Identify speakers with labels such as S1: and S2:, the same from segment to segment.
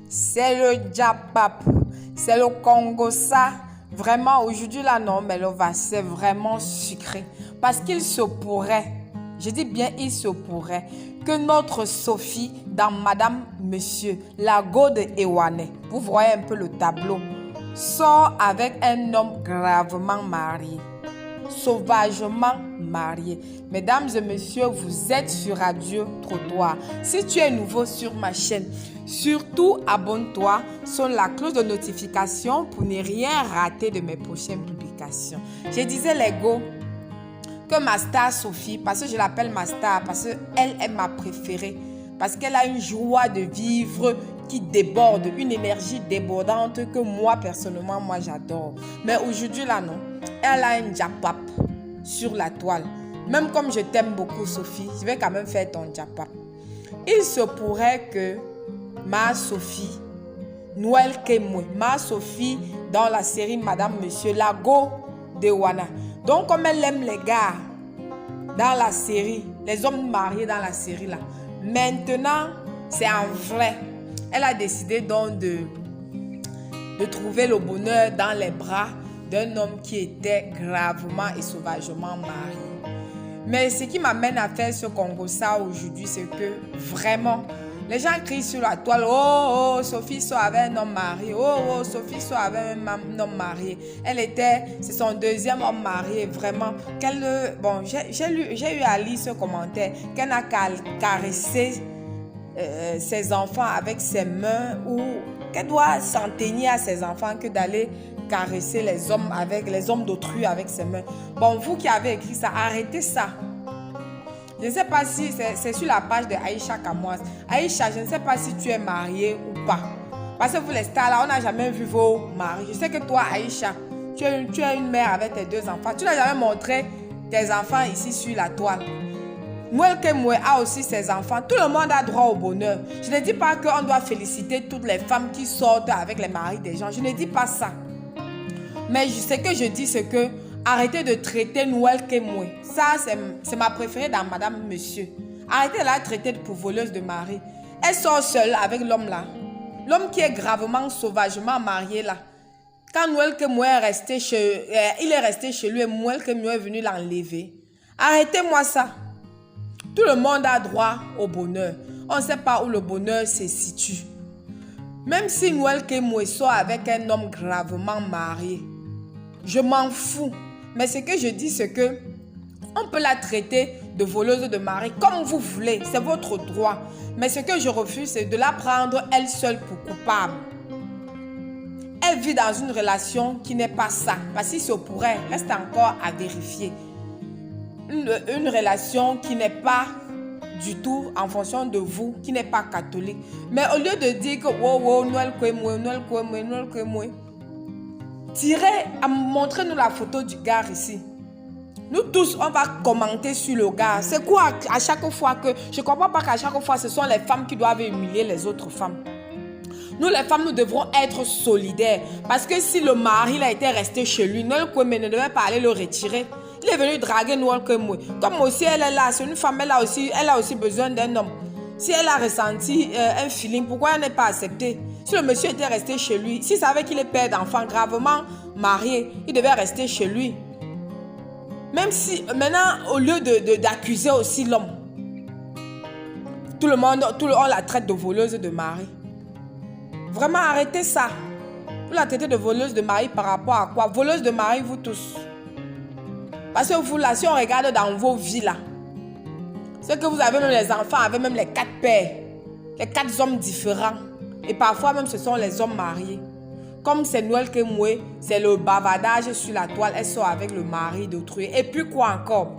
S1: C'est le Japap, c'est le Congossa. Vraiment, aujourd'hui, là, non, mais le va, c'est vraiment sucré. Parce qu'il se pourrait, je dis bien, il se pourrait, que notre Sophie, dans Madame, Monsieur, la go de Ewane, vous voyez un peu le tableau, sort avec un homme gravement marié, sauvagement marié. Mesdames et messieurs, vous êtes sur Radio Trottoir. Si tu es nouveau sur ma chaîne, surtout abonne-toi sur la cloche de notification pour ne rien rater de mes prochaines publications. Je disais les go que ma star Sophie, parce que je l'appelle ma star, parce qu'elle est ma préférée, parce qu'elle a une joie de vivre qui déborde, une énergie débordante que moi personnellement, moi j'adore. Mais aujourd'hui là non, elle a un japap sur la toile. Même comme je t'aime beaucoup Sophie, je vais quand même faire ton japap. Il se pourrait que ma Sophie, Noël Kemwe, ma Sophie dans la série Madame Monsieur, la go de Wana. Donc comme elle aime les gars dans la série, les hommes mariés dans la série là, maintenant c'est en vrai. Elle a décidé donc de trouver le bonheur dans les bras d'un homme qui était gravement et sauvagement marié. Mais ce qui m'amène à faire ce Congossa aujourd'hui, c'est que vraiment, les gens crient sur la toile, oh, oh, Sophie soit avec un homme marié, oh, oh, Sophie soit avec un homme marié. C'est son deuxième homme marié, vraiment. Bon, j'ai eu à lire ce commentaire, qu'elle a caressé ses enfants avec ses mains, ou qu'elle doit s'en tenir à ses enfants que d'aller caresser les hommes d'autrui avec ses mains. Bon, vous qui avez écrit ça, arrêtez ça. Je ne sais pas si c'est sur la page de Aïcha Kamoise. Aïcha, je ne sais pas si tu es mariée ou pas. Parce que vous les stars là, on n'a jamais vu vos maris. Je sais que toi, Aïcha, tu es une mère avec tes 2 enfants. Tu n'as jamais montré tes enfants ici sur la toile. Noël Kemwe a aussi ses enfants. Tout le monde a droit au bonheur. Je ne dis pas qu'on doit féliciter toutes les femmes qui sortent avec les maris des gens. Je ne dis pas ça. Mais ce que je dis, c'est que arrêtez de traiter Noël Kemwe. Ça, c'est ma préférée dans Madame Monsieur. Arrêtez de la traiter pour voleuse de mari. Elle sort seule avec l'homme là. L'homme qui est gravement, sauvagement marié là. Quand Noël Kemwe est resté il est resté chez lui et Noël Kemwe est venu l'enlever. Arrêtez-moi ça. Tout le monde a droit au bonheur. On ne sait pas où le bonheur se situe. Même si Noël Kemwe sort avec un homme gravement marié, je m'en fous. Mais ce que je dis, c'est que on peut la traiter de voleuse de mari comme vous voulez. C'est votre droit. Mais ce que je refuse, c'est de la prendre elle seule pour coupable. Elle vit dans une relation qui n'est pas ça. Parce qu'il se pourrait, reste encore à vérifier. Une relation qui n'est pas du tout en fonction de vous, qui n'est pas catholique. Mais au lieu de dire que wow, wow, Noël Kemwe, Noël Kemwe, Noël Kemwe, montrez-nous la photo du gars ici. Nous tous, on va commenter sur le gars. C'est quoi à chaque fois que... Je ne comprends pas qu'à chaque fois, ce sont les femmes qui doivent humilier les autres femmes. Nous, les femmes, nous devrons être solidaires. Parce que si le mari il a été resté chez lui, Noël Kemwe ne devait pas aller le retirer. Il est venu draguer Noël Kemwe. Comme aussi elle est là, c'est une femme, elle a aussi besoin d'un homme. Si elle a ressenti un feeling, pourquoi elle n'est pas acceptée? Si le monsieur était resté chez lui, s'il savait qu'il est père d'enfant gravement marié, il devait rester chez lui. Même si, maintenant, au lieu d'accuser aussi l'homme, tout le monde, on la traite de voleuse de mari. Vraiment, arrêtez ça. Vous la traitez de voleuse de mari par rapport à quoi? Voleuse de mari, vous tous. Parce que vous, là, si on regarde dans vos vies, là, c'est que vous avez même les enfants, avec même les 4 pères, les 4 hommes différents. Et parfois même, ce sont les hommes mariés. Comme c'est Noël Kemwe, c'est le bavardage sur la toile, elle sort avec le mari d'autrui. Et puis quoi encore?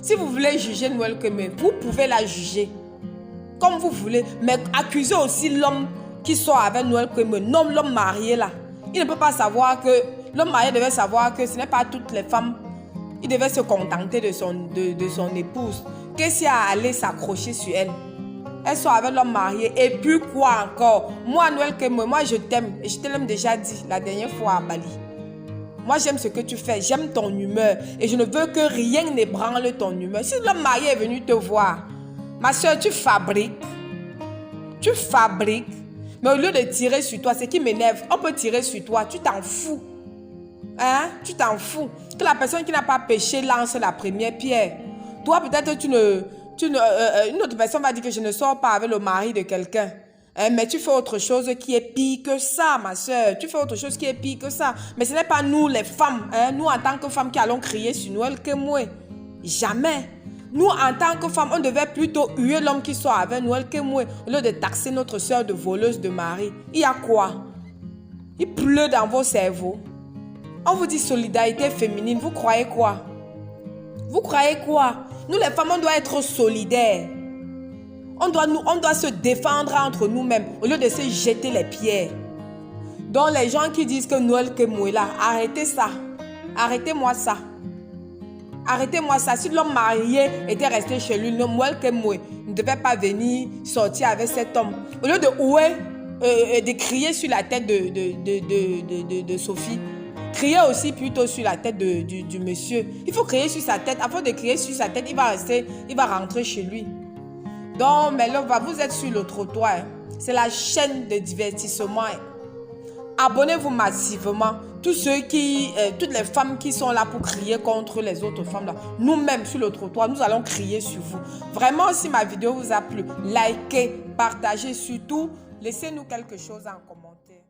S1: Si vous voulez juger Noël Kemwe, vous pouvez la juger. Comme vous voulez. Mais accusez aussi l'homme qui sort avec Noël Kemwe. Non, l'homme marié là. Il ne peut pas savoir que... L'homme marié devait savoir que ce n'est pas toutes les femmes. Il devait se contenter de son épouse. Qu'est-ce qu'il y a à aller s'accrocher sur elle? Elle sort avec l'homme marié. Et puis quoi encore? Moi, Noël Kemwe, moi je t'aime. Et je te l'ai déjà dit la dernière fois à Bali. Moi, j'aime ce que tu fais. J'aime ton humeur. Et je ne veux que rien n'ébranle ton humeur. Si l'homme marié est venu te voir, ma soeur, tu fabriques. Tu fabriques. Mais au lieu de tirer sur toi, ce qui m'énerve, on peut tirer sur toi. Tu t'en fous. Hein? Tu t'en fous. Que la personne qui n'a pas péché lance la première pierre. Toi, peut-être, une autre personne va dire que je ne sors pas avec le mari de quelqu'un. Hein? Mais tu fais autre chose qui est pire que ça, ma soeur. Tu fais autre chose qui est pire que ça. Mais ce n'est pas nous, les femmes, hein? Nous, en tant que femmes, qui allons crier sur Noël que moi. Jamais. Nous, en tant que femmes, on devait plutôt huer l'homme qui sort avec Noël que moi, au lieu de taxer notre soeur de voleuse de mari. Il y a quoi? Il pleut dans vos cerveaux. On vous dit solidarité féminine. Vous croyez quoi? Vous croyez quoi? Nous, les femmes, on doit être solidaires. On doit se défendre entre nous-mêmes au lieu de se jeter les pierres. Donc, les gens qui disent que Noël, que moi là, arrêtez ça. Arrêtez-moi ça. Arrêtez-moi ça. Si l'homme marié était resté chez lui, Noël, que moi, ne devait pas venir sortir avec cet homme. Au lieu de ouer, de crier sur la tête de Sophie, criez aussi plutôt sur la tête du monsieur. Il faut crier sur sa tête. Avant de crier sur sa tête, il va rentrer chez lui. Donc, mais là, vous êtes sur le trottoir. Hein. C'est la chaîne de divertissement. Hein. Abonnez-vous massivement. Toutes les femmes qui sont là pour crier contre les autres femmes. Nous-mêmes, sur le trottoir, nous allons crier sur vous. Vraiment, si ma vidéo vous a plu, likez, partagez surtout. Laissez-nous quelque chose en commentaire.